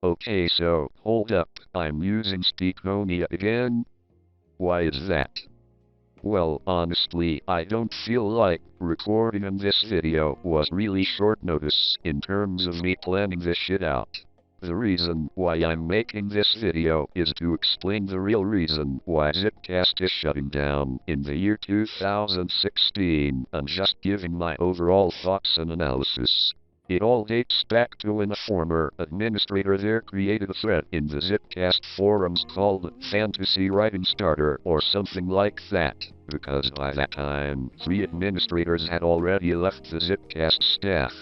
Okay, so, hold up, I'm using Speakonia again? Why is that? Well, honestly, I don't feel like recording in this video was really short notice in terms of me planning this shit out. The reason why I'm making this video is to explain the real reason why ZippCast is shutting down in the year 2016 and just giving my overall thoughts and analysis. It all dates back to when a former administrator there created a thread in the ZippCast forums called Fantasy Writing Starter or something like that, because by that time, 3 administrators had already left the ZippCast staff.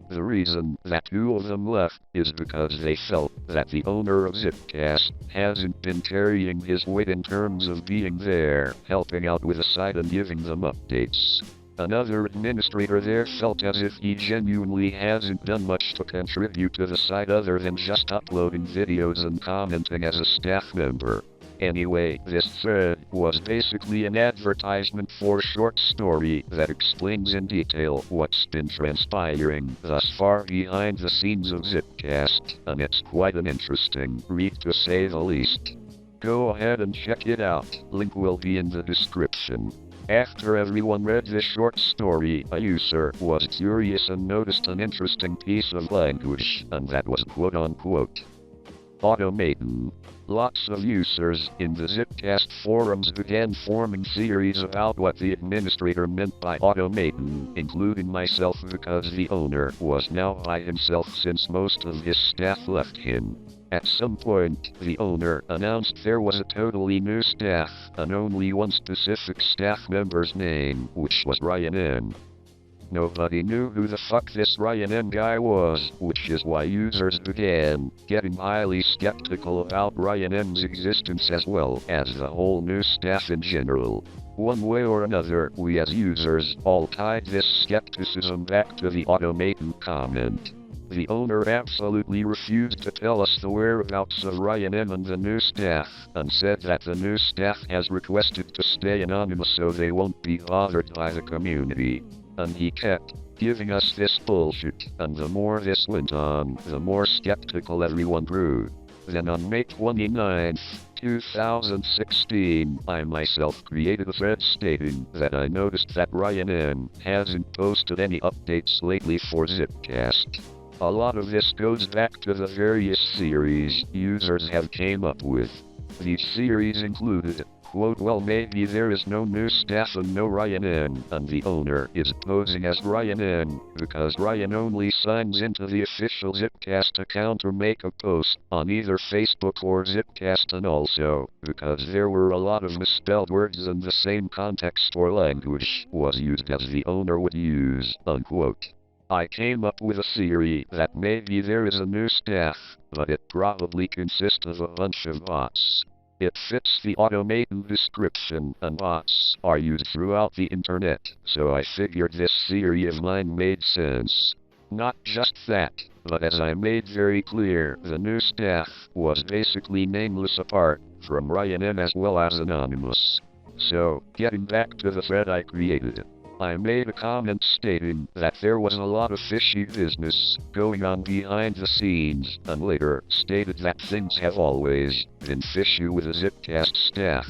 The reason that 2 of them left is because they felt that the owner of ZippCast hasn't been carrying his weight in terms of being there, helping out with the site and giving them updates. Another administrator there felt as if he genuinely hasn't done much to contribute to the site other than just uploading videos and commenting as a staff member. Anyway, this thread was basically an advertisement for a short story that explains in detail what's been transpiring thus far behind the scenes of ZippCast, and it's quite an interesting read to say the least. Go ahead and check it out, link will be in the description. After everyone read this short story, a user was curious and noticed an interesting piece of language, and that was quote-unquote automaton. Lots of users in the ZippCast forums began forming theories about what the administrator meant by automaton, including myself because the owner was now by himself since most of his staff left him. At some point, the owner announced there was a totally new staff, and only one specific staff member's name, which was Ryan N. Nobody knew who the fuck this Ryan N guy was, which is why users began getting highly skeptical about Ryan N's existence as well as the whole new staff in general. One way or another, we as users all tied this skepticism back to the automaton comment. The owner absolutely refused to tell us the whereabouts of Ryan N and the new staff, and said that the new staff has requested to stay anonymous so they won't be bothered by the community. And he kept giving us this bullshit, and the more this went on, the more skeptical everyone grew. Then on May 29th, 2016, I myself created a thread stating that I noticed that Ryan N hasn't posted any updates lately for ZippCast. A lot of this goes back to the various theories users have came up with. These theories included, quote, well maybe there is no new staff and no Ryan N, and the owner is posing as Ryan N, because Ryan only signs into the official ZippCast account or make a post on either Facebook or ZippCast, and also, because there were a lot of misspelled words and the same context or language was used as the owner would use, unquote. I came up with a theory that maybe there is a new staff, but it probably consists of a bunch of bots. It fits the automaton description, and bots are used throughout the internet, so I figured this theory of mine made sense. Not just that, but as I made very clear, the new staff was basically nameless apart from Ryan N as well as anonymous. So, getting back to the thread I created, I made a comment stating that there was a lot of fishy business going on behind the scenes, and later stated that things have always been fishy with the ZippCast staff.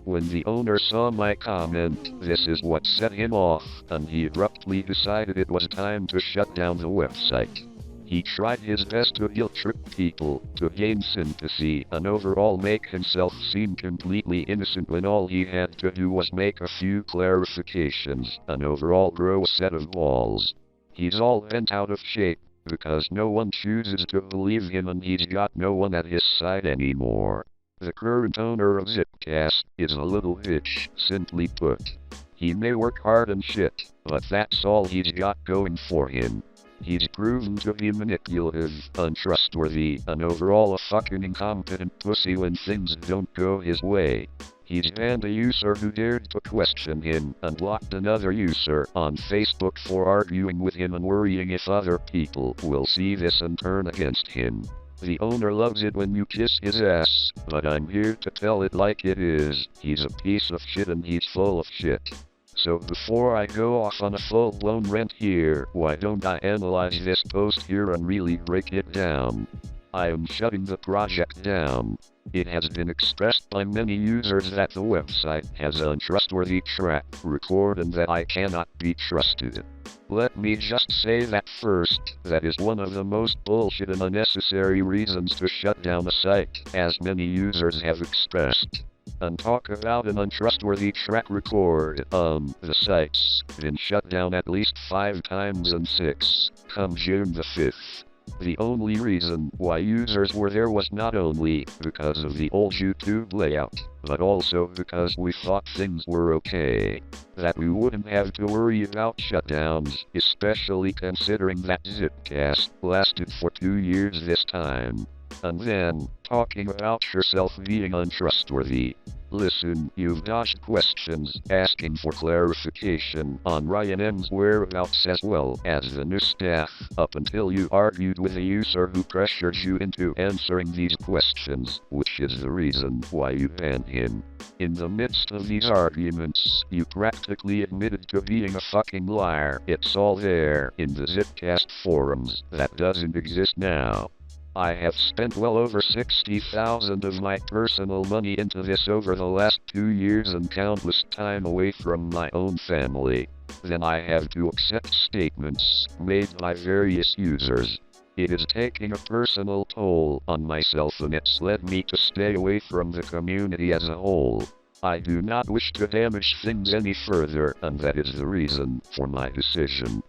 When the owner saw my comment, this is what set him off, and he abruptly decided it was time to shut down the website. He tried his best to guilt-trip people, to gain sympathy, and overall make himself seem completely innocent when all he had to do was make a few clarifications, and overall grow a set of balls. He's all bent out of shape, because no one chooses to believe him and he's got no one at his side anymore. The current owner of ZippCast is a little bitch, simply put. He may work hard and shit, but that's all he's got going for him. He's proven to be manipulative, untrustworthy, and overall a fucking incompetent pussy when things don't go his way. He's banned a user who dared to question him, and blocked another user on Facebook for arguing with him and worrying if other people will see this and turn against him. The owner loves it when you kiss his ass, but I'm here to tell it like it is. He's a piece of shit and he's full of shit. So before I go off on a full-blown rant here, why don't I analyze this post here and really break it down? I am shutting the project down. It has been expressed by many users that the website has untrustworthy track record and that I cannot be trusted. Let me just say that first, that is one of the most bullshit and unnecessary reasons to shut down a site, as many users have expressed. And talk about an untrustworthy track record, the site's been shut down at least 5 times and 6, come June the 5th. The only reason why users were there was not only because of the old YouTube layout, but also because we thought things were okay. That we wouldn't have to worry about shutdowns, especially considering that ZippCast lasted for 2 years this time. And then, talking about yourself being untrustworthy. Listen, you've dodged questions asking for clarification on Ryan M's whereabouts as well as the new staff, up until you argued with a user who pressured you into answering these questions, which is the reason why you banned him. In the midst of these arguments, you practically admitted to being a fucking liar. It's all there in the ZippCast forums that doesn't exist now. I have spent well over 60,000 of my personal money into this over the last 2 years and countless time away from my own family. Then I have to accept statements made by various users. It is taking a personal toll on myself and it's led me to stay away from the community as a whole. I do not wish to damage things any further, and that is the reason for my decision.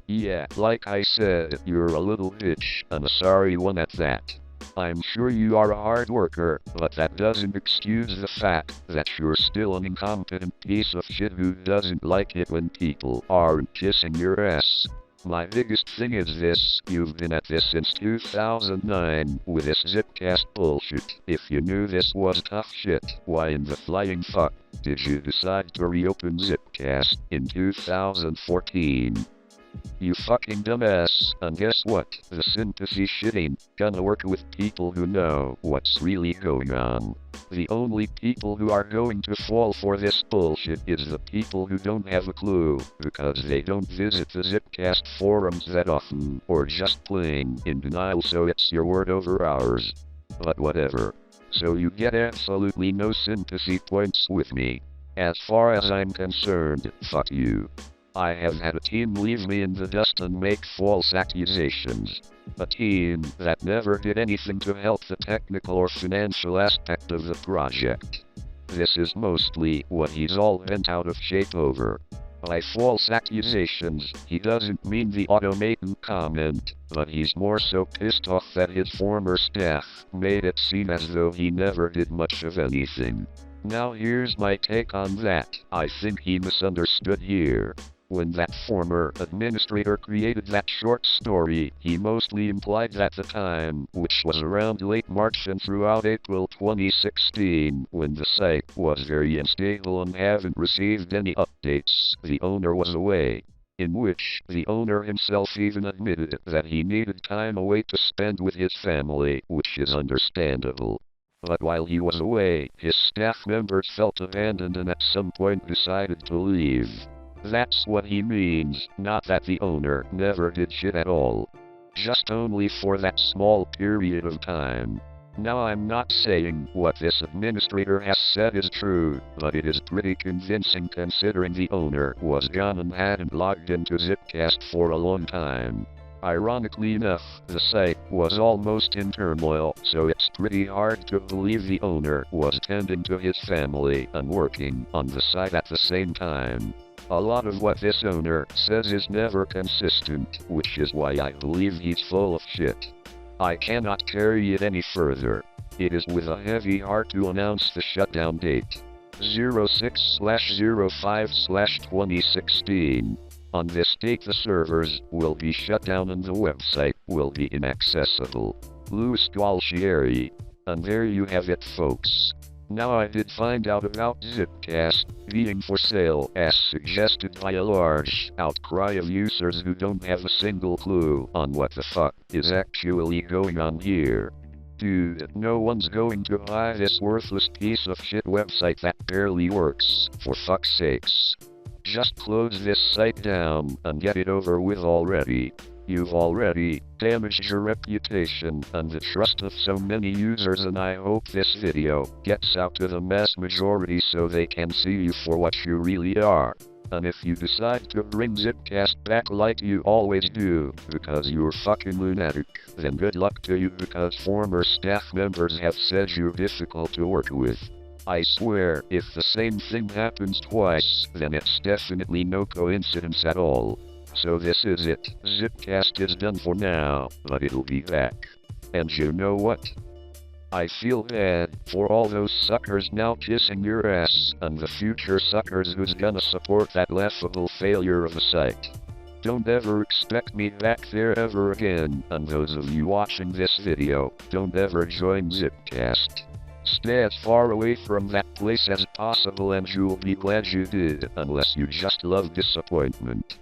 Yeah, like I said, you're a little bitch, and a sorry one at that. I'm sure you are a hard worker, but that doesn't excuse the fact that you're still an incompetent piece of shit who doesn't like it when people aren't kissing your ass. My biggest thing is this: you've been at this since 2009 with this ZippCast bullshit. If you knew this was tough shit, why in the flying fuck did you decide to reopen ZippCast in 2014? You fucking dumbass, and guess what? The sympathy shit ain't gonna work with people who know what's really going on. The only people who are going to fall for this bullshit is the people who don't have a clue, because they don't visit the ZippCast forums that often, or just plain in denial, so it's your word over ours. But whatever. So you get absolutely no sympathy points with me. As far as I'm concerned, fuck you. I have had a team leave me in the dust and make false accusations. A team that never did anything to help the technical or financial aspect of the project. This is mostly what he's all bent out of shape over. By false accusations, he doesn't mean the automated comment, but he's more so pissed off that his former staff made it seem as though he never did much of anything. Now here's my take on that. I think he misunderstood here. When that former administrator created that short story, he mostly implied that the time, which was around late March and throughout April 2016, when the site was very unstable and haven't received any updates, the owner was away. In which, the owner himself even admitted that he needed time away to spend with his family, which is understandable. But while he was away, his staff members felt abandoned and at some point decided to leave. That's what he means, not that the owner never did shit at all. Just only for that small period of time. Now I'm not saying what this administrator has said is true, but it is pretty convincing considering the owner was gone and hadn't logged into ZippCast for a long time. Ironically enough, the site was almost in turmoil, so it's pretty hard to believe the owner was tending to his family and working on the site at the same time. A lot of what this owner says is never consistent, which is why I believe he's full of shit. I cannot carry it any further. It is with a heavy heart to announce the shutdown date. 06/05/2016. On this date the servers will be shut down and the website will be inaccessible. Louis Gualtieri. And there you have it, folks. Now I did find out about ZippCast being for sale as suggested by a large outcry of users who don't have a single clue on what the fuck is actually going on here. Dude, no one's going to buy this worthless piece of shit website that barely works, for fuck's sakes. Just close this site down and get it over with already. You've already damaged your reputation and the trust of so many users, and I hope this video gets out to the mass majority so they can see you for what you really are. And if you decide to bring ZippCast back like you always do, because you're fucking lunatic, then good luck to you, because former staff members have said you're difficult to work with. I swear, if the same thing happens twice, then it's definitely no coincidence at all. So this is it. ZippCast is done for now, but it'll be back. And you know what? I feel bad for all those suckers now kissing your ass, and the future suckers who's gonna support that laughable failure of a site. Don't ever expect me back there ever again, and those of you watching this video, don't ever join ZippCast. Stay as far away from that place as possible and you'll be glad you did, unless you just love disappointment.